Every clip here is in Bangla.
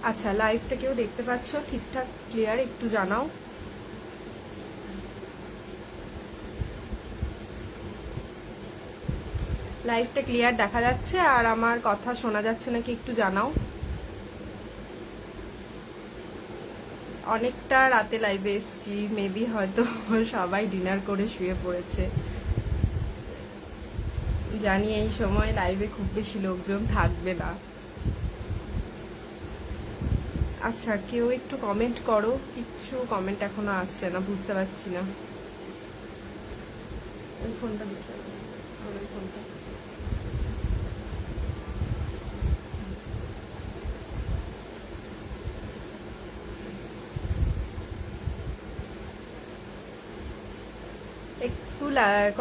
আচ্ছা, লাইভটা কেউ দেখতে পাচ্ছ ঠিকঠাক ক্লিয়ার? একটু জানাও। লাইভটা ক্লিয়ার দেখা যাচ্ছে আর আমার কথা শোনা যাচ্ছে নাকি একটু জানাও। অনেকটা রাতে লাইভে এসেছি, মেবি হয়তো সবাই ডিনার করে শুয়ে পড়েছে। জানি এই সময় লাইভে খুব বেশি লোকজন থাকবে না। আচ্ছা, কেউ একটু কমেন্ট করো। কিছু কমেন্ট এখনো আসছে না, বুঝতে পারছি না। ওই ফোনটা দেখে ওই ফোনটা একটু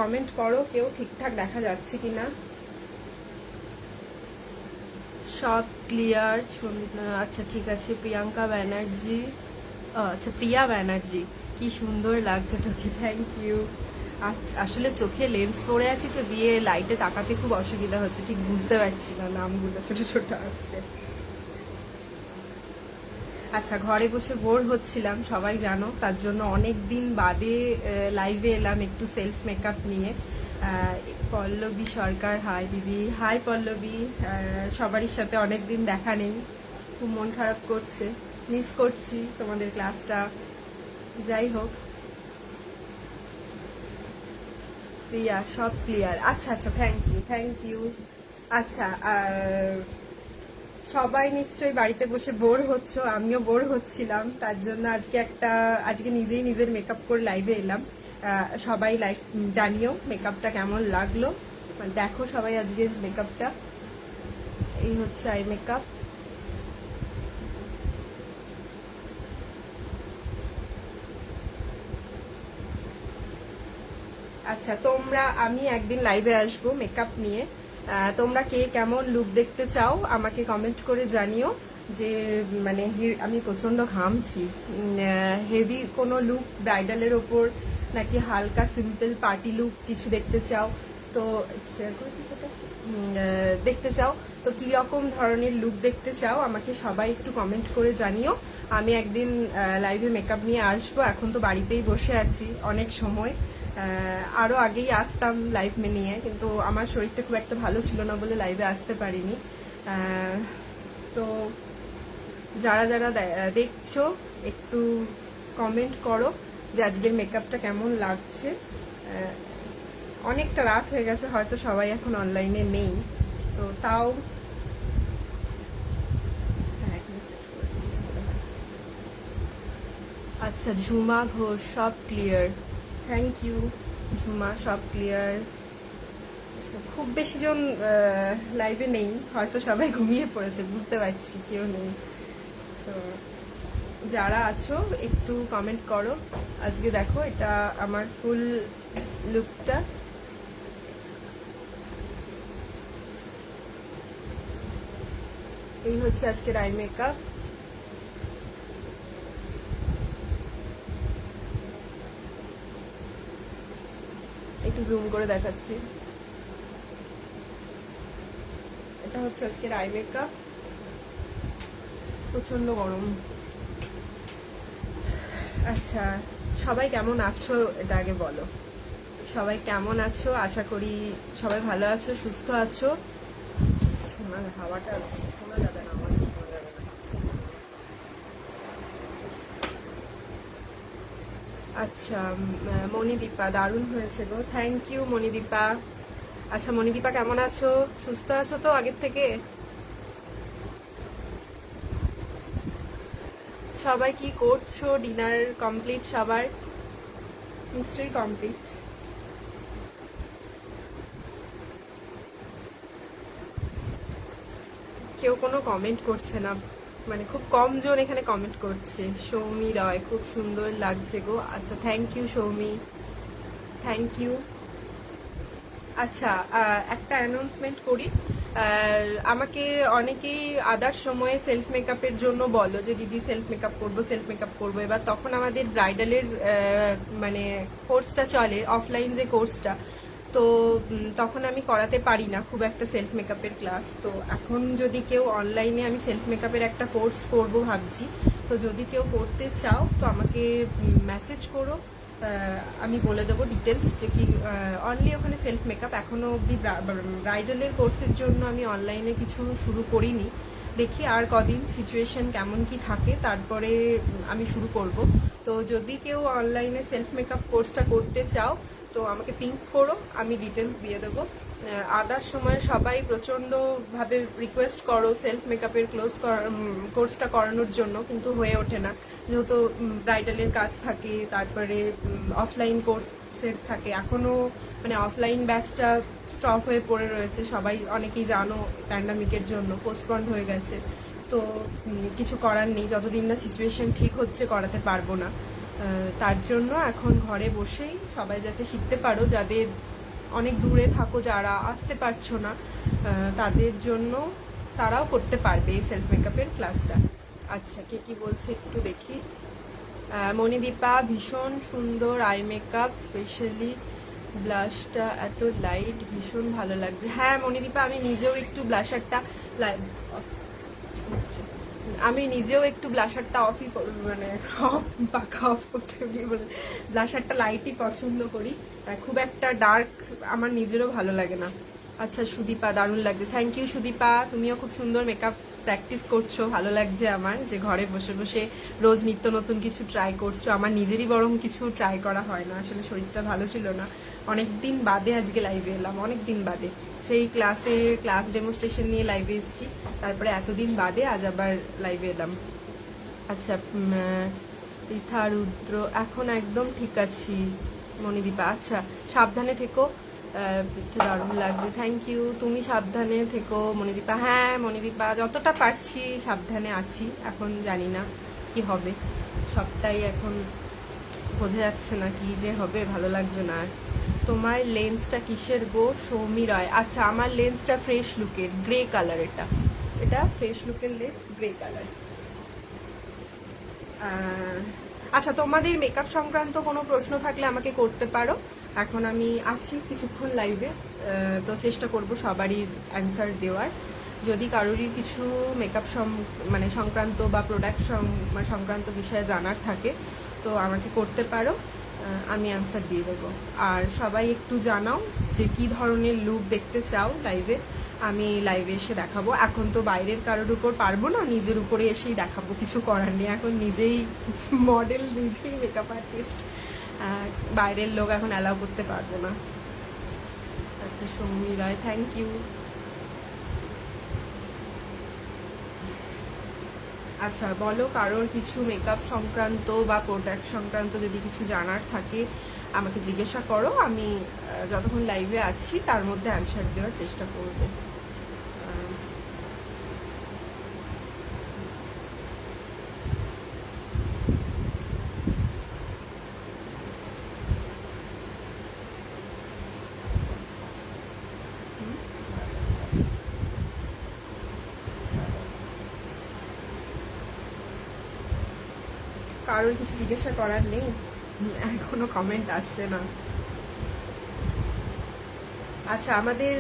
কমেন্ট করো কেউ, ঠিকঠাক দেখা যাচ্ছে কিনা। সব ক্লিয়ার। আচ্ছা ঠিক আছে। প্রিয়াঙ্কা ব্যানার্জি, আচ্ছা প্রিয়া ব্যানার্জি, কি সুন্দর লাগছে তোকে, থ্যাংক ইউ। আসলে চোখে লেন্স পরে আছি তো, দিয়ে লাইটে তাকাতে খুব অসুবিধা হচ্ছে, ঠিক বুঝতে পারছি না, নামগুলো ছোট ছোট আসছে। আচ্ছা, ঘরে বসে বোর হচ্ছিলাম সবাই জানো, তার জন্য অনেক দিন বাদে লাইভে এলাম একটু সেলফ মেকআপ নিয়ে। পল্লবী সরকার, হাই দিদি। হাই পল্লবী। সবারই সাথে অনেক দিন দেখা নেই, খুব মন খারাপ করছে, মিস করছি তোমাদের ক্লাসটা। যাই হোক, প্রিয়া সব ক্লিয়ার। আচ্ছা আচ্ছা, থ্যাংক ইউ থ্যাংক ইউ। আচ্ছা, সবাই নিশ্চয়ই বাড়িতে বসে বোর হচ্ছ, আমিও বোর হচ্ছিলাম, তার জন্য আজকে নিজেই নিজের মেকআপ করে লাইভে এলাম। সবাই লাইভ জানিও মেকআপটা কেমন লাগলো, দেখো সবাই আজকের মেকআপটা। এই হচ্ছে আই মেকআপ। আচ্ছা, আমি একদিন লাইভে আসবো মেকআপ নিয়ে। তোমরা কে কেমন লুক দেখতে চাও আমাকে কমেন্ট করে জানিও। যে মানে আমি প্রচন্ড ঘামছি, হেভি কোনো লুক ব্রাইডালের ওপর, নাকি হালকা সিম্পল পার্টি লুক কিছু দেখতে চাও, তো শেয়ার করেছি সেটা দেখতে চাও, তো কি রকম ধরনের লুক দেখতে চাও আমাকে সবাই একটু কমেন্ট করে জানিও। আমি একদিন লাইভে মেকআপ নিয়ে আসবো, এখন তো বাড়িতেই বসে আছি অনেক সময়। আরো আগেই আসতাম লাইভ নিয়ে, কিন্তু আমার শরীরটা খুব একটা ভালো ছিল না বলে লাইভে আসতে পারিনি। তো যারা যারা দেখছো একটু কমেন্ট করো যে আজকের মেকআপটা কেমন লাগছে। অনেকটা রাত হয়ে গেছে, হয়তো সবাই এখন অনলাইনে নেই, তো তাও আচ্ছা, ঝুমা ঘোষ সব ক্লিয়ার, থ্যাংক ইউ। ঝুমা সব ক্লিয়ার। খুব বেশি জন লাইভে নেই, হয়তো সবাই ঘুমিয়ে পড়েছে, বুঝতে পারছি কেউ নেই। তো যারা আছো একটু কমেন্ট করো। আজকে দেখো এটা আমার ফুল লুকটা। এই হচ্ছে আজকের আই মেকআপ। একটু জুম করে দেখাচ্ছি। এটা হচ্ছে আজকের আই মেকআপ। প্রচন্ড গরম। আচ্ছা, সবাই কেমন আছো এটা আগে বলো। সবাই কেমন আছো? আশা করি সবাই ভালো আছো, সুস্থ আছো। হাওয়াটা শোনা যাবে না, আমার শোনা যাবে না। আচ্ছা, মণিদীপা দারুণ হয়েছে গো, থ্যাংক ইউ মণিদীপা। আচ্ছা মণিদীপা কেমন আছো? সুস্থ আছো তো আগের থেকে? সবাই কি করছো? ডিনার কমপ্লিট সবার? নিশ্চয়ই কমপ্লিট। কেউ কোনো কমেন্ট করছে না, মানে খুব কম জন এখানে কমেন্ট করছে। সৌমি রয়, খুব সুন্দর লাগছে গো। আচ্ছা, thank you Soumi, thank you. আচ্ছা, একটা অ্যানাউন্সমেন্ট করি। আমাকে অনেকেই আদার সময়ে সেলফ মেকআপের জন্য বলো যে দিদি সেলফ মেকআপ করবো, সেলফ মেকআপ করবো। এবার তখন আমাদের ব্রাইডালের মানে কোর্সটা চলে, অফলাইন যে কোর্সটা, তো তখন আমি করাতে পারি না খুব একটা সেলফ মেকআপের ক্লাস। তো এখন যদি কেউ অনলাইনে, আমি সেলফ মেকআপের একটা কোর্স করব ভাবছি, তো যদি কেউ করতে চাও তো আমাকে মেসেজ করো, আমি বলে দেবো ডিটেলস যে কি। অনলি ওখানে সেলফ মেকআপ, এখনো অবধি ব্রাইডালের কোর্সের জন্য আমি অনলাইনে কিছু শুরু করিনি। দেখি আর কদিন সিচুয়েশন কেমন কি থাকে, তারপরে আমি শুরু করব। তো যদি কেউ অনলাইনে সেলফ মেকআপ কোর্সটা করতে চাও তো আমাকে পিঙ্ক করো, আমি ডিটেলস দিয়ে দেবো। আদার সময় সবাই প্রচণ্ডভাবে রিকোয়েস্ট করো সেলফ মেকআপের কোর্সটা করানোর জন্য, কিন্তু হয়ে ওঠে না, যেহেতু ব্রাইডালের কাজ থাকে, তারপরে অফলাইন কোর্সের থাকে। এখনও মানে অফলাইন ব্যাচটা স্টপ হয়ে পড়ে রয়েছে, সবাই অনেকেই জানো প্যান্ডামিকের জন্য পোস্টপন্ড হয়ে গেছে। তো কিছু করার নেই, যতদিন না সিচুয়েশন ঠিক হচ্ছে করাতে পারবো না। তার জন্য এখন ঘরে বসেই সবাই যাতে শিখতে পারো, যাদের অনেক দূরে থাকো, যারা আসতে পারছো না, তাদের জন্য তারাও করতে পারবে এই সেলফ মেকআপের ক্লাসটা। আচ্ছা, কে কি বলছে একটু দেখি। মণিদীপা, ভীষণ সুন্দর আই মেকআপ, স্পেশালি ব্লাশটা এত লাইট, ভীষণ ভালো লাগছে। হ্যাঁ মণিদীপা, আমি নিজেও একটু ব্লাশারটা অফই মানে পাখা অফ করতে গিয়ে বলে ব্লাশারটা লাইটই পছন্দ করি, খুব একটা ডার্ক আমার নিজেরও ভালো লাগে না। আচ্ছা সুদীপা, দারুণ লাগছে, থ্যাংক ইউ সুদীপা, তুমিও খুব সুন্দর মেকআপ প্র্যাকটিস করছো, ভালো লাগছে আমার যে ঘরে বসে বসে রোজ নিত্য নতুন কিছু ট্রাই করছো। আমার নিজেরই বরং কিছু ট্রাই করা হয় না, আসলে শরীরটা ভালো ছিল না, অনেক দিন বাদে আজকে লাইভে এলাম, অনেক দিন বাদে। সেই ক্লাস ডেমোস্ট্রেশন নিয়ে লাইভে এসেছি, তারপরে এতদিন বাদে আজ আবার লাইভে এলাম। আচ্ছা পৃথা রুদ্র, এখন একদম ঠিক আছি মণিদীপা। আচ্ছা সাবধানে থেকো, দারুণ লাগছে, থ্যাংক ইউ, তুমি সাবধানে থেকো মণিদীপা। হ্যাঁ মণিদীপা, যতটা পারছি সাবধানে আছি, এখন জানি না কি হবে, সবটাই এখন বোঝা যাচ্ছে না কি যে হবে, ভালো লাগছে না আর। তোমার লেন্সটা কিসের গো? সৌমি রয়। আচ্ছা আমার লেন্সটা ফ্রেশ লুকের, গ্রে কালার, এটা ফ্রেশ লুকের লেন্স, গ্রে কালার। আচ্ছা তোমাদের মেকআপ সংক্রান্ত কোনো প্রশ্ন থাকলে আমাকে করতে পারো, এখন আমি আছি কিছুক্ষণ লাইভে, তো চেষ্টা করব সবারই অ্যান্সার দেওয়ার। যদি কারোরই কিছু মেকআপ মানে সংক্রান্ত বা প্রোডাক্ট সংক্রান্ত বিষয়ে জানার থাকে তো আমাকে করতে পারো, আমি অ্যান্সার দিয়ে দেবো। আর সবাই একটু জানাও যে কি ধরনের লুক দেখতে চাও লাইভে, আমি লাইভে এসে দেখাবো। এখন তো বাইরের কারোর উপর পারবো না, নিজের উপরে এসেই দেখাবো, কিছু করার নেই, এখন নিজেই মডেল, নিজেই মেকআপ আর্টিস্ট, বাইরের লোক এখন অ্যালাউ করতে পারবো না। আচ্ছা সৌমি রায়, থ্যাংক ইউ। আচ্ছা বলো, কারোর কিছু মেকআপ সংক্রান্ত বা প্রোডাক্ট সংক্রান্ত যদি কিছু জানার থাকে আমাকে জিজ্ঞাসা করো, আমি যতক্ষণ লাইভে আছি তার মধ্যে অ্যান্সার দেওয়ার চেষ্টা করবো। কারোর কিছু জিজ্ঞাসা করার নেই, এখনো কমেন্ট আসছে না। আচ্ছা আমাদের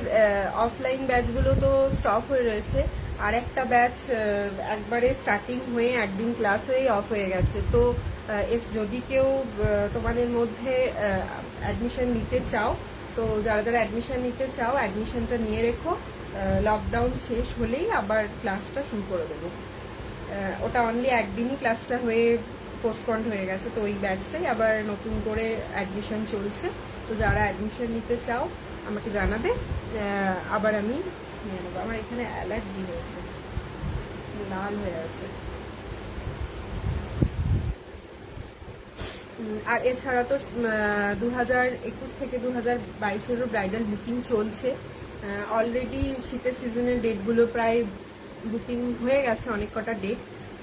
অফলাইন ব্যাচগুলো তো স্টপ হয়ে রয়েছে, আর একটা ব্যাচ একবারে স্টার্টিং হয়ে একদিন ক্লাস হয়েই অফ হয়ে গেছে। তো যদি কেউ তোমাদের মধ্যে অ্যাডমিশন নিতে চাও, তো যারা যারা অ্যাডমিশন নিতে চাও অ্যাডমিশনটা নিয়ে রেখো, লকডাউন শেষ হলেই আবার ক্লাসটা শুরু করে দেবো। ওটা অনলি একদিনই ক্লাসটা হয়ে পোস্টপন্ড হয়ে গেছে, তো ওই ব্যাচটাই আবার নতুন করে অ্যাডমিশন চলছে। তো যারা অ্যাডমিশন নিতে চাও আমাকে জানাবে, আবার আমি নিয়ে নেবো। আমার এখানে অ্যালার্জি হয়েছে, লাল হয়ে আছে। আর এছাড়া তো 2021 থেকে 2022-এরও ব্রাইডাল বুকিং চলছে। অলরেডি শীতের সিজনের ডেটগুলো প্রায় বুকিং হয়ে গেছে, অনেক কটা ডেট।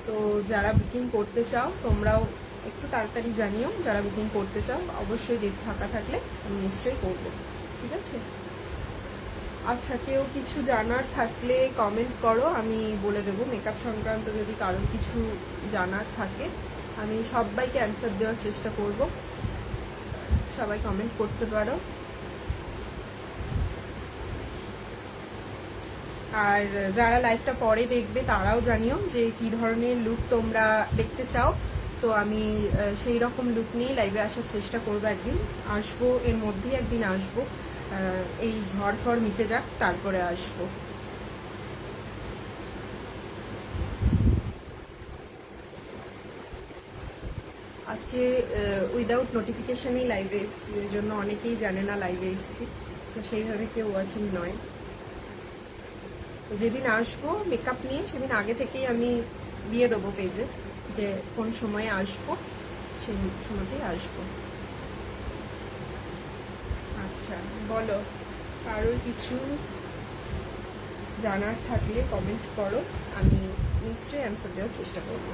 তো যারা বুকিং করতে চাও তোমরাও একটু তাড়াতাড়ি জানিও, যারা বুকিং করতে চাও অবশ্যই ডেট ফাঁকা থাকলে আমি নিশ্চয়ই করবো, ঠিক আছে? আচ্ছা কেউ কিছু জানার থাকলে কমেন্ট করো, আমি বলে দেবো। মেকআপ সংক্রান্ত যদি কারোর কিছু জানার থাকে আমি সবাইকে অ্যান্সার দেওয়ার চেষ্টা করব, সবাই কমেন্ট করতে পারো। আর যারা লাইভটা পরে দেখবে তারাও জানিও যে কি ধরনের লুক তোমরা দেখতে চাও। তো আমি সেই রকম লুক নিয়ে লাইভে আসার চেষ্টা করবো, একদিন আসবো, এর মধ্যেই একদিন আসবো। এই ঝড় ফড় মিটে যাক, তারপরে আসবো। আজকে উইদাউট নোটিফিকেশনেই লাইভে এসেছি, ওই জন্য অনেকেই জানে না লাইভে এসেছি, তো সেইভাবে কেউ ওয়াচিং নয়। যেদিন আসবো মেকআপ নিয়ে সেদিন আগে থেকেই আমি দিয়ে দেবো পেজে যে কোন সময়ে আসবো, সেই সময়তেই আসবো। আচ্ছা বলো, কারোর কিছু জানার থাকলে কমেন্ট করো, আমি নিশ্চয়ই অ্যান্সার দেওয়ার চেষ্টা করবো।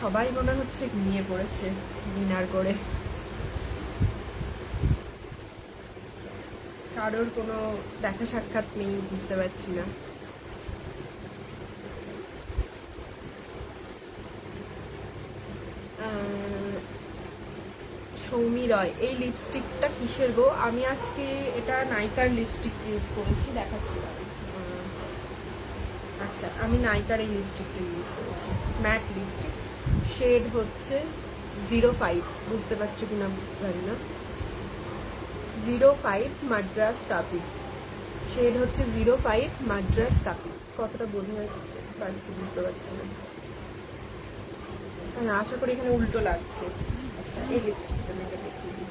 সবাই মনে হচ্ছে ঘুমিয়ে পড়েছে ডিনার করে, কারোর কোনো দেখা সাক্ষাৎ নেই, বুঝতে পারছি না। সৌমি রয়, এই লিপস্টিকটা কিসের গো? আমি আজকে এটা নাইকার লিপস্টিক ইউজ করেছি, দেখাচ্ছি। আচ্ছা, আমি নাইকার এই লিপস্টিকটা ইউজ করেছি, ম্যাট লিপস্টিক, শেড হচ্ছে 05, বুঝতে পারছো কিনা জানি না, 05 মাদ্রাস তাপি, শেড হচ্ছে 05 মাদ্রাস তাপি। কতটা বোঝা পারছি বুঝতে পারছি না, আশা করি এখানে উল্টো লাগছে। আচ্ছা, এই লিপস্টিকটা মেয়েকে দেখিয়ে দিই।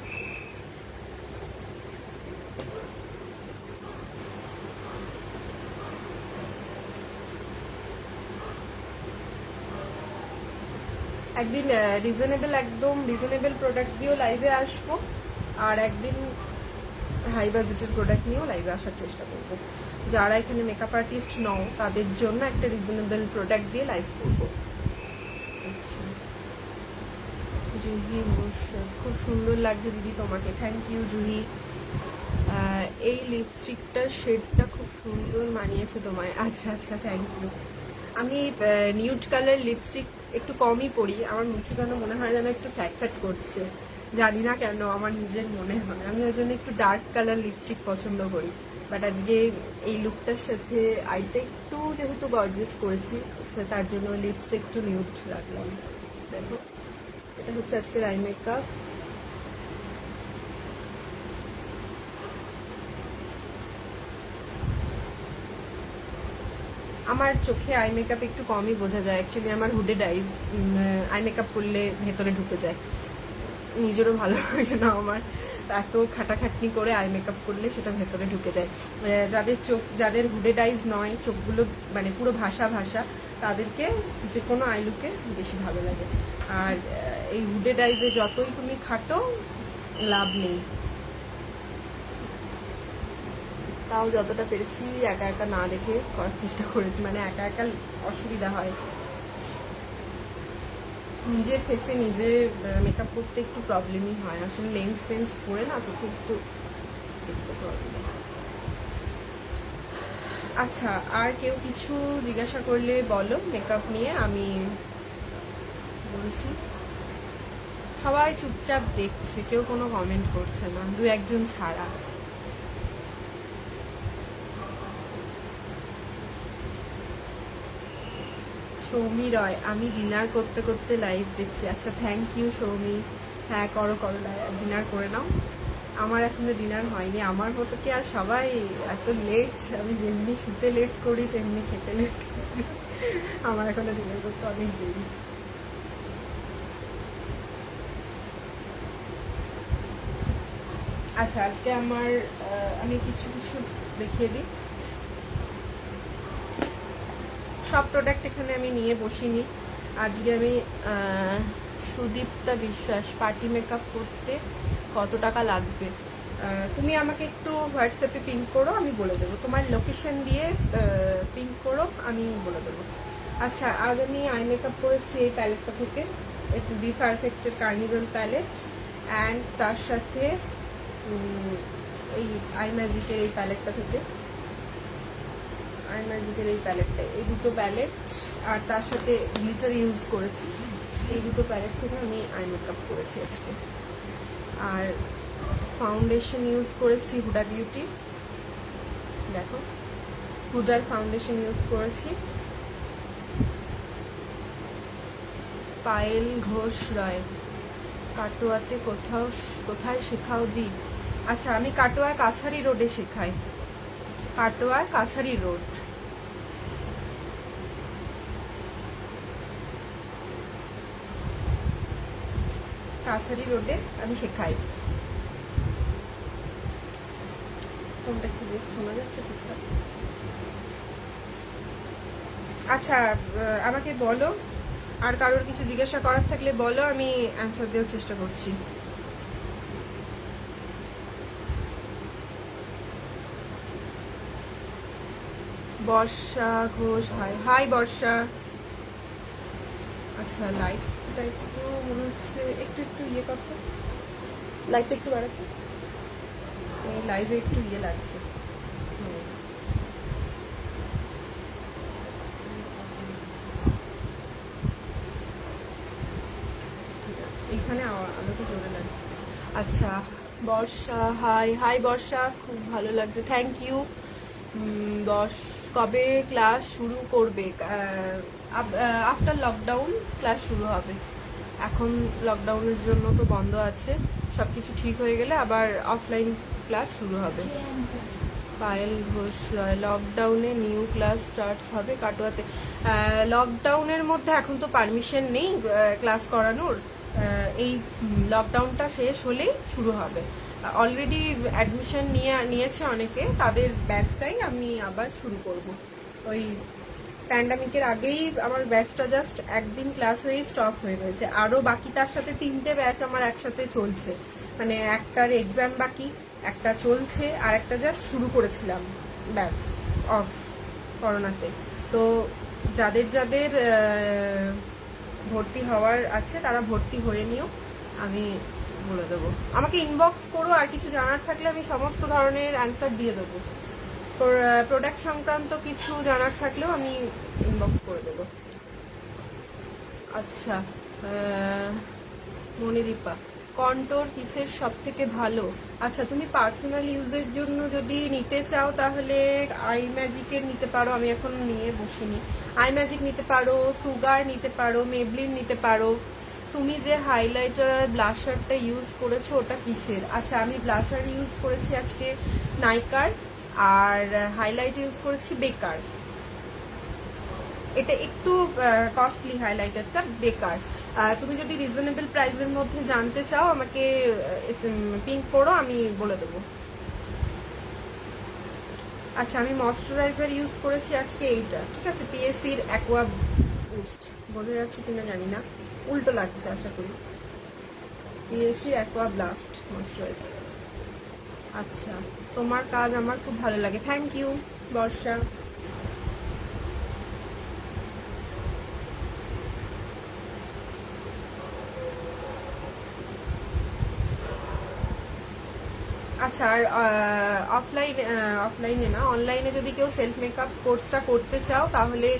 একদিন একদম রিজনেবল প্রোডাক্ট দিয়েও লাইভে আসবো, আর একদিন হাই বাজেটের প্রোডাক্ট নিয়েও লাইভে আসার চেষ্টা করবো। যারা এখানে মেকআপ আর্টিস্ট নও তাদের জন্য একটা রিজনেবল প্রোডাক্ট দিয়ে লাইভ করবো। আচ্ছা, জুহি মোর্শেদ, খুব সুন্দর লাগছে দিদি তোমাকে, থ্যাংক ইউ জুহি। এই লিপস্টিকটার শেডটা খুব সুন্দর মানিয়েছে তোমায়। আচ্ছা আচ্ছা, থ্যাংক ইউ। আমি নিউড কালার লিপস্টিক একটু কমই পরি, আমার মুখে যেন মনে হয় যেন একটু ফ্যাট ফ্যাট করছে, জানি না কেন, আমার নিজের মনে হয়। আমি ওই জন্য একটু ডার্ক কালার লিপস্টিক পছন্দ করি, বাট আজকে এই লুকটার সাথে আইটা একটু যেহেতু গর্জিয়াস করেছি, তার জন্য লিপস্টিক একটু নিউড রাখলাম। দেখো, এটা হচ্ছে আজকের আই মেকআপ। আমার চোখে আই মেকআপ একটু কমই বোঝা যায়, অ্যাকচুয়ালি আমার হুডেড আইজ, আই মেকআপ করলে ভেতরে ঢুকে যায়, নিজেরও ভালো লাগে না আমার, এত খাটাখাটনি করে আই মেকআপ করলে সেটা ভেতরে ঢুকে যায়। যাদের চোখ, যাদের হুডেড আইজ নয়, চোখগুলো মানে পুরো ভাষা ভাষা, তাদেরকে যে কোনো আই লুকে বেশি ভালো লাগে। আর এই হুডেড আইজে যতই তুমি খাটো, লাভ নেই। তাও যতটা পেরেছি একা একা না দেখে করার চেষ্টা করেছি, মানে একা একা অসুবিধা হয়, নিজের ফেসে নিজে মেকআপ করতে একটু প্রবলেমই হয়, আসলে লেন্স ফেন্স পরে না চোখে একটু দেখতে প্রবলেম। আচ্ছা, আর কেউ কিছু জিজ্ঞাসা করলে বলো মেকআপ নিয়ে, আমি বলছি। সবাই চুপচাপ দেখছে, কেউ কোনো কমেন্ট করছে না, দু একজন ছাড়া। সৌমি রয়, আমি ডিনার করতে করতে লাইভ দেখছি। আচ্ছা, থ্যাংক ইউ সৌমি। হ্যাঁ, করো করো, ডিনার করে নাও। আমার এখনো ডিনার হয়নি, আমার মতো কি আর সবাই এত লেট? আমি যেমনি শুতে লেট করি তেমনি খেতে লেট করি, আমার এখনো ডিনার করতে অনেক দেরি। আচ্ছা, আজকে আমার আমি কিছু কিছু দেখিয়ে দিই। সব প্রোডাক্ট এখানে আমি নিয়ে বসিনি, আজকে আমি সুদীপ্তা বিশ্বাস, পার্টি মেকআপ করতে কত টাকা লাগবে? তুমি আমাকে একটু হোয়াটসঅ্যাপে পিং করো, আমি বলে দেবো, তোমার লোকেশন দিয়ে পিং করো, আমি বলে দেবো। আচ্ছা, আজ আমি আই মেকআপ করেছি এই প্যালেটটা থেকে, একটু বি পারফেক্টের কার্নিভাল প্যালেট, অ্যান্ড তার সাথে এই আই ম্যাজিকের এই প্যালেটটা থেকে, আই ম্যাজিকের এই প্যালেটটা, এই দুটো প্যালেট আর তার সাথে গ্লিটার ইউজ করেছি। এই দুটো প্যালেট থেকে আমি আই মেকআপ করেছি আজকে। আর ফাউন্ডেশন ইউজ করেছি হুডা বিউটি, দেখো হুডার ফাউন্ডেশন ইউজ করেছি। পায়েল ঘোষ রয়, কাটোয়াতে কোথায় শেখাও দি? আচ্ছা, আমি কাটোয়ার কাছারি রোডে শেখাই, কাটোয়ার কাছারি রোড। কাছারি রোডে আমি শেখাই। কোনটা কি শোনা যাচ্ছে ঠিকঠাক? আচ্ছা, আমাকে বলো, আর কারোর কিছু জিজ্ঞাসা করার থাকলে বলো, আমি অ্যান্সার দেওয়ার চেষ্টা করছি। বর্ষা ঘোষ, হাই হাই বর্ষা। আচ্ছা, লাইটটা একটু মনে হচ্ছে একটু একটু ইয়ে করতে, লাইটটা একটু বাড়াতে, এই লাইভে একটু ইয়ে লাগছে। এইখানে আলোটা জোরে লাগে। আচ্ছা, বর্ষা হাই হাই বর্ষা, খুব ভালো লাগছে, থ্যাংক ইউ। কবে ক্লাস শুরু করবে? আফটার লকডাউন ক্লাস শুরু হবে। এখন লকডাউনের জন্য তো বন্ধ আছে, সব কিছু ঠিক হয়ে গেলে আবার অফলাইন ক্লাস শুরু হবে। পায়েল ঘোষ, লকডাউনে নিউ ক্লাস স্টার্টস হবে কাটোয়াতে। লকডাউনের মধ্যে এখন তো পারমিশন নেই ক্লাস করানোর, এই লকডাউনটা শেষ হলেই শুরু হবে। অলরেডি অ্যাডমিশন নিয়েছে অনেকে, তাদের ব্যাচটাই আমি আবার শুরু করব। ওই প্যান্ডামিকের আগেই আমার ব্যাচটা জাস্ট একদিন ক্লাস হয়ে স্টপ হয়ে রয়েছে, আরও বাকি তার সাথে 3টে ব্যাচ আমার একসাথে চলছে, মানে একটার এক্সাম বাকি, একটা চলছে, আর একটা জাস্ট শুরু করেছিলাম ব্যাস অফ করোনাতে। তো যাদের যাদের ভর্তি হওয়ার আছে তারা ভর্তি হয়ে নিও, আমি বলে দেবো। আমাকে ইনবক্স করো, আর কিছু জানার থাকলে আমি সমস্ত ধরনের অ্যান্সার দিয়ে দেবো। প্রোডাক্ট সংক্রান্ত কিছু জানার থাকলেও আমি ইনবক্স করে দেবো। আচ্ছা, মনিদীপা, কন্টোর কিসের সব থেকে ভালো? আচ্ছা, তুমি পার্সোনাল ইউজের জন্য যদি নিতে চাও তাহলে আই ম্যাজিকের নিতে পারো, আমি এখন নিয়ে বসিনি। আই ম্যাজিক নিতে পারো, সুগার নিতে পারো, মেবলিন নিতে পারো। তুমি যে হাইলাইটার আর ব্লাশারটা ইউজ করেছো ওটা কিসের? আচ্ছা, আমি ব্লাশার ইউজ করেছি আজকে নাইকার, আর হাইলাইট ইউজ করেছি বেকার। এটা একটু কস্টলি হাইলাইটারটা, বেকার। তুমি যদি রিজনেবল প্রাইসের মধ্যে জানতে চাও আমাকে পিঙ্ক করো, আমি বলে দেবো। আচ্ছা, আমি ময়শ্চারাইজার ইউজ করেছি আজকে এইটা, ঠিক আছে, পিএসসির অ্যাকোয়া বুস্ট, বোঝা যাচ্ছে কিনা জানি না, উল্টো লাগছে আশা করি, পিএসসির অ্যাকোয়া ব্লাস্ট ময়শ্চারাইজার। আচ্ছা, তোমার কাজ আমার খুব ভালো লাগে, থ্যাংক ইউ বর্ষা। আচ্ছা, আর অফলাইনে না, অনলাইনে যদি কেউ সেলফ মেকআপ কোর্সটা করতে চাও তাহলে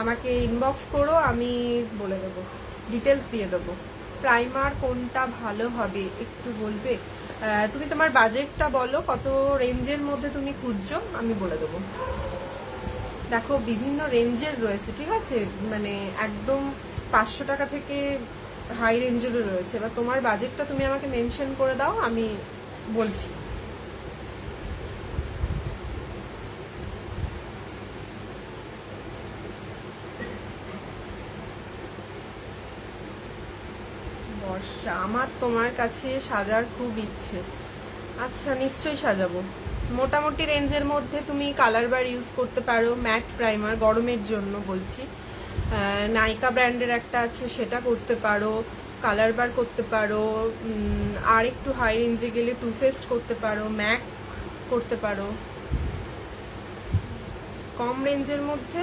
আমাকে ইনবক্স করো, আমি বলে দেবো, ডিটেলস দিয়ে দেবো। প্রাইমার কোনটা ভালো হবে একটু বলবে? তুমি তোমার বাজেটটা বলো, কত রেঞ্জের মধ্যে তুমি খুঁজছো, আমি বলে দেবো। দেখো, বিভিন্ন রেঞ্জের রয়েছে, ঠিক আছে, মানে একদম 500 টাকা থেকে হাই রেঞ্জেরও রয়েছে। এবার তোমার বাজেটটা তুমি আমাকে মেনশন করে দাও, আমি বলছি। বর্ষা, আমার তোমার কাছে সাজার খুব ইচ্ছে। আচ্ছা, নিশ্চয়ই সাজাবো। মোটামুটি রেঞ্জের মধ্যে তুমি কালার বার ইউজ করতে পারো, ম্যাট প্রাইমার, গরমের জন্য বলছি। নাইকা ব্র্যান্ডের একটা আছে, সেটা করতে পারো, কালার বার করতে পারো। আর একটু হাই রেঞ্জে গেলে টু ফেস্ট করতে পারো, ম্যাক করতে পারো। কম রেঞ্জের মধ্যে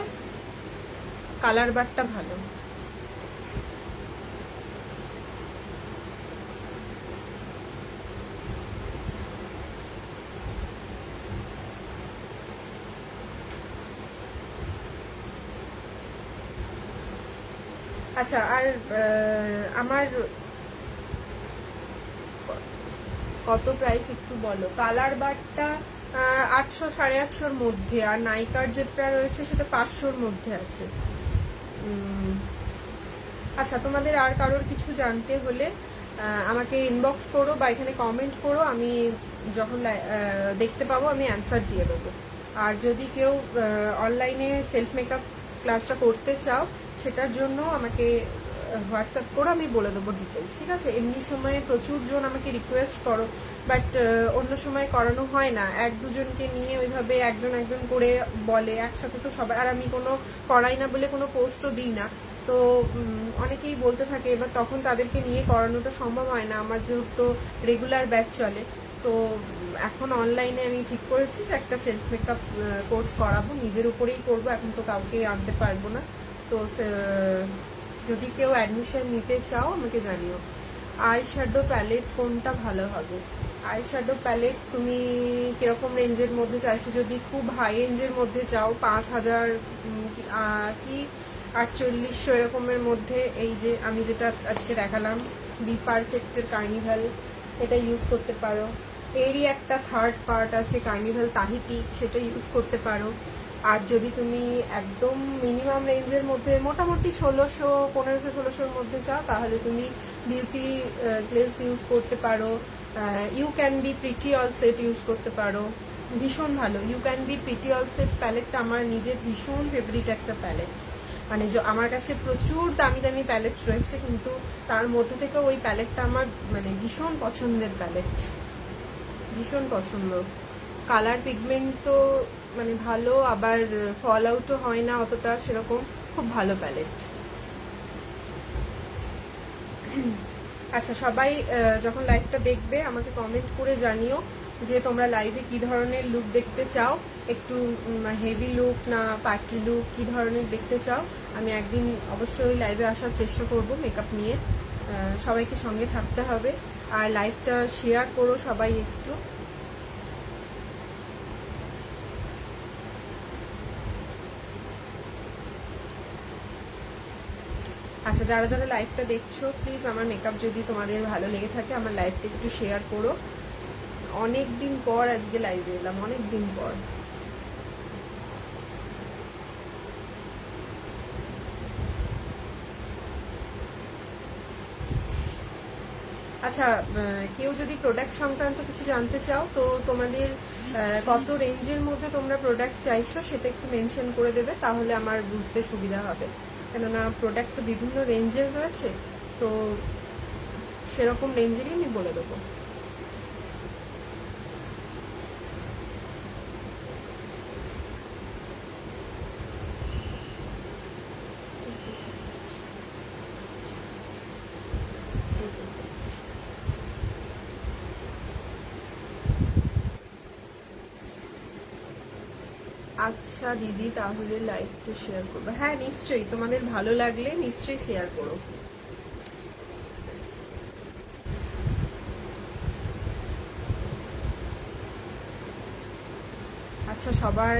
কালার বারটা ভালো। আচ্ছা, আর আমার কত প্রাইস একটু বলো। কালার বারটা 800 850-র মধ্যে, আর নাইকার যেটা রয়েছে সেটা 500-র মধ্যে আছে। আচ্ছা, তোমাদের আর কারোর কিছু জানতে হলে আমাকে ইনবক্স করো বা এখানে কমেন্ট করো, আমি যখন দেখতে পাবো আমি অ্যান্সার দিয়ে দেবো। আর যদি কেউ অনলাইনে সেলফ মেকআপ ক্লাসটা করতে চাও, সেটার জন্য আমাকে হোয়াটসঅ্যাপ করো, আমি বলে দেবো ডিটেলস, ঠিক আছে? এমনি সময়ে প্রচুর জন আমাকে রিকোয়েস্ট করো, বাট অন্য সময় করানো হয় না। এক দুজনকে নিয়ে ওইভাবে একজন একজন করে বলে, একসাথে তো সবাই, আর আমি কোনো করাই না বলে কোনো পোস্টও দিই না, তো অনেকেই বলতে থাকে, এবার তখন তাদেরকে নিয়ে করানোটা সম্ভব হয় না। আমার যেহেতু রেগুলার ব্যাচ চলে, তো এখন অনলাইনে আমি ঠিক করেছি যে একটা সেলফ মেকআপ কোর্স করাবো, নিজের উপরেই করবো, এখন তো কাউকে আনতে পারবো না। তো যদি কেউ অ্যাডমিশন নিতে চাও আমাকে জানিও। আই শ্যাডো প্যালেট কোনটা ভালো হবে? আই শ্যাডো প্যালেট তুমি কিরকম রেঞ্জের মধ্যে চাইছো? যদি খুব হাই রেঞ্জের মধ্যে চাও, 5000 কি 4800 এরকমের মধ্যে, এই যে আমি যেটা আজকে দেখালাম, বি পারফেক্টের কার্নিভাল, এটা ইউজ করতে পারো। এরই একটা থার্ড পার্ট আছে কার্নিভাল তাহিতি, সেটা ইউজ করতে পারো। আর যদি তুমি একদম মিনিমাম রেঞ্জের মধ্যে, মোটামুটি 1500-1600-র মধ্যে চাও, তাহলে তুমি বিউটি গ্লেজড ইউজ করতে পারো। You can be pretty all set use করতে পারো, ভীষণ ভালো। You can be pretty all set প্যালেটটা আমার নিজের ভীষণ ফেভারিট একটা প্যালেট। মানে আমার কাছে প্রচুর দামি দামি প্যালেট রয়েছে, কিন্তু তার মধ্যে থেকে ওই প্যালেটটা আমার মানে ভীষণ পছন্দের প্যালেট, ভীষণ পছন্দ। কালার পিগমেন্ট তো মানে ভালো, আবার ফল আউটও হয় না অতটা সেরকম, খুব ভালো প্যালেট। আচ্ছা, সবাই যখন লাইভটা দেখবে আমাকে কমেন্ট করে জানিও যে তোমরা লাইভে কি ধরনের লুক দেখতে চাও, একটু হেভি লুক না পার্টি লুক, কি ধরনের দেখতে চাও। আমি একদিন অবশ্যই লাইভে আসার চেষ্টা করব মেকআপ নিয়ে। সবাইকে সঙ্গে থাকতে হবে, আর লাইভটা শেয়ার করো সবাই একটু। আচ্ছা, যারা যারা লাইভটা দেখছো, প্লিজ আমার মেকআপ যদি তোমাদের ভালো লেগে থাকে, আমার লাইভটা একটু শেয়ার করো। অনেক দিন পর আজকে লাইভে এলাম, অনেক দিন পর। আচ্ছা, কেউ যদি প্রোডাক্ট সংক্রান্ত কিছু জানতে চাও, তো তোমাদের কত রেঞ্জের মধ্যে তোমরা প্রোডাক্ট চাইছো সেটা একটু মেনশন করে দেবে, তাহলে আমার বুঝতে সুবিধা হবে। কেননা প্রোডাক্ট তো বিভিন্ন রেঞ্জের রয়েছে, তো সেরকম রেঞ্জেরই আমি বলে দেবো। আচ্ছা দিদি, তাহলে লাইভটা শেয়ার করবো। হ্যাঁ নিশ্চয়ই, তোমাদের ভালো লাগলে নিশ্চয়ই শেয়ার করো। আচ্ছা, সবার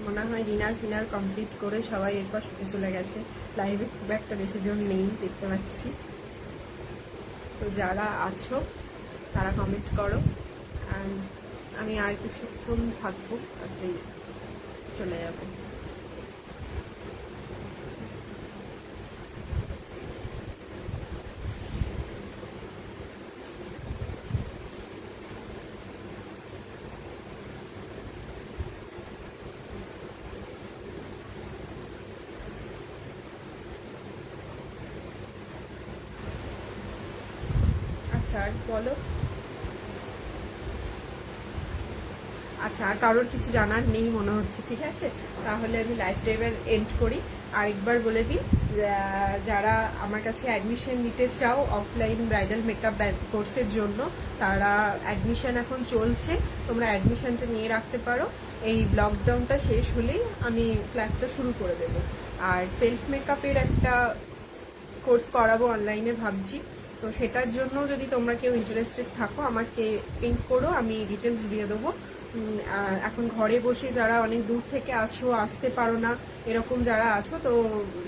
মনে হয় ডিনার ফিনার কমপ্লিট করে সবাই এরপর শুতে চলে গেছে। লাইভে খুব একটা বেশি জন নেই দেখতে পাচ্ছি, তো যারা আছো তারা কমেন্ট করো, আমি আর কিছুক্ষণ থাকবো, তারপরেই চলে যাবো। আচ্ছা, আর বলো। আচ্ছা, আর কারোর কিছু জানার নেই মনে হচ্ছে, ঠিক আছে? তাহলে আমি লাইভটা এবার এন্ড করি। আরেকবার বলে দিই, যারা আমার কাছে অ্যাডমিশন নিতে চাও অফলাইন ব্রাইডাল মেকআপ কোর্সের জন্য, তারা অ্যাডমিশন এখন চলছে, তোমরা অ্যাডমিশনটা নিয়ে রাখতে পারো। এই লকডাউনটা শেষ হলেই আমি ক্লাসটা শুরু করে দেবো। আর সেলফ মেকআপের একটা কোর্স করাবো অনলাইনে ভাবছি। তো সেটার জন্য যদি তোমরা কেউ ইন্টারেস্টেড থাকো আমাকে পিং করো, আমি ডিটেলস দিয়ে দেবো। এখন ঘরে বসে যারা অনেক দূর থেকে আছো, আসতে পারো না, এরকম যারা আছো, তো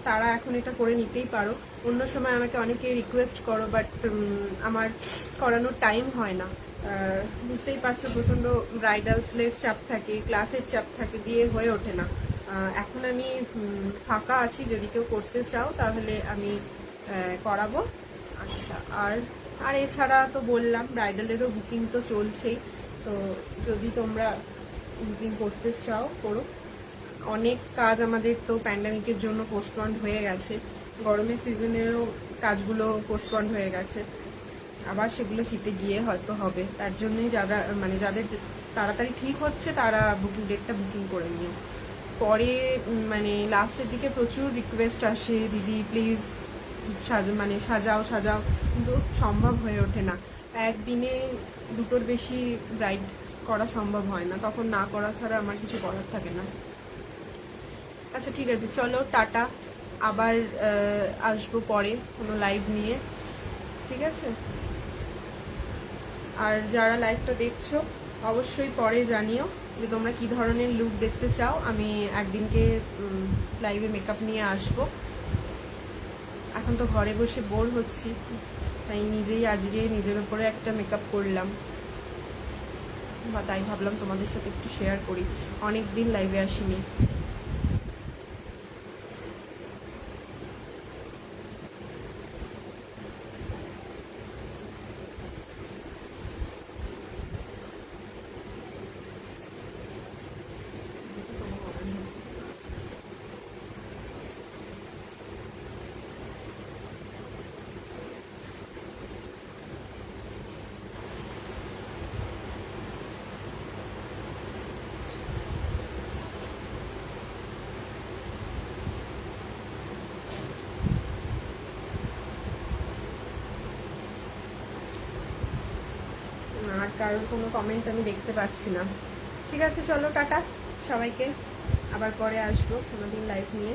তারা এখন এটা করে নিতেই পারো। অন্য সময় আমাকে অনেকে রিকোয়েস্ট করো, বাট আমার করানোর টাইম হয় না। বুঝতেই পারছো, প্রচণ্ড ব্রাইডালসের চাপ থাকে, ক্লাসের চাপ থাকে, দিয়ে হয়ে ওঠে না। এখন আমি ফাঁকা আছি, যদি কেউ করতে চাও তাহলে আমি করাবো। আচ্ছা, আর আর এছাড়া তো বললাম ব্রাইডালেরও বুকিং তো চলছেই, তো যদি তোমরা বুকিং করতে চাও করো। অনেক কাজ আমাদের তো প্যান্ডামিকের জন্য পোস্টপন্ড হয়ে গেছে, গরমের সিজনেরও কাজগুলো পোস্টপন্ড হয়ে গেছে, আবার সেগুলো শীতে গিয়ে হয়তো হবে। তার জন্যই যারা মানে যাদের তাড়াতাড়ি ঠিক হচ্ছে তারা বুকিং ডেটটা বুকিং করে নিও। পরে মানে লাস্টের দিকে প্রচুর রিকোয়েস্ট আসে, দিদি প্লিজ মানে সাজাও সাজাও, কিন্তু সম্ভব হয়ে ওঠে না। একদিনে দুটোর বেশি ব্রাইড করা সম্ভব হয় না, তখন না করা ছাড়া আমার কিছু করার থাকে না। আচ্ছা ঠিক আছে, চলো টাটা, আবার আসবো পরে কোনো লাইভ নিয়ে, ঠিক আছে? আর যারা লাইভটা দেখছো অবশ্যই পরে জানিও যে তোমরা কি ধরনের লুক দেখতে চাও। আমি একদিনকে লাইভে মেকআপ নিয়ে আসবো। এখন তো ঘরে বসে বোর হচ্ছি, তাই নিজেই আজকে নিজের উপরে একটা মেকআপ করলাম, বা তাই ভাবলাম তোমাদের সাথে একটু শেয়ার করি, অনেক দিন লাইভে আসিনি। আর কারোর কোনো কমেন্ট আমি দেখতে পাচ্ছি না। ঠিক আছে, চলো টাটা সবাইকে, আবার পরে আসবো কোনোদিন লাইভ নিয়ে।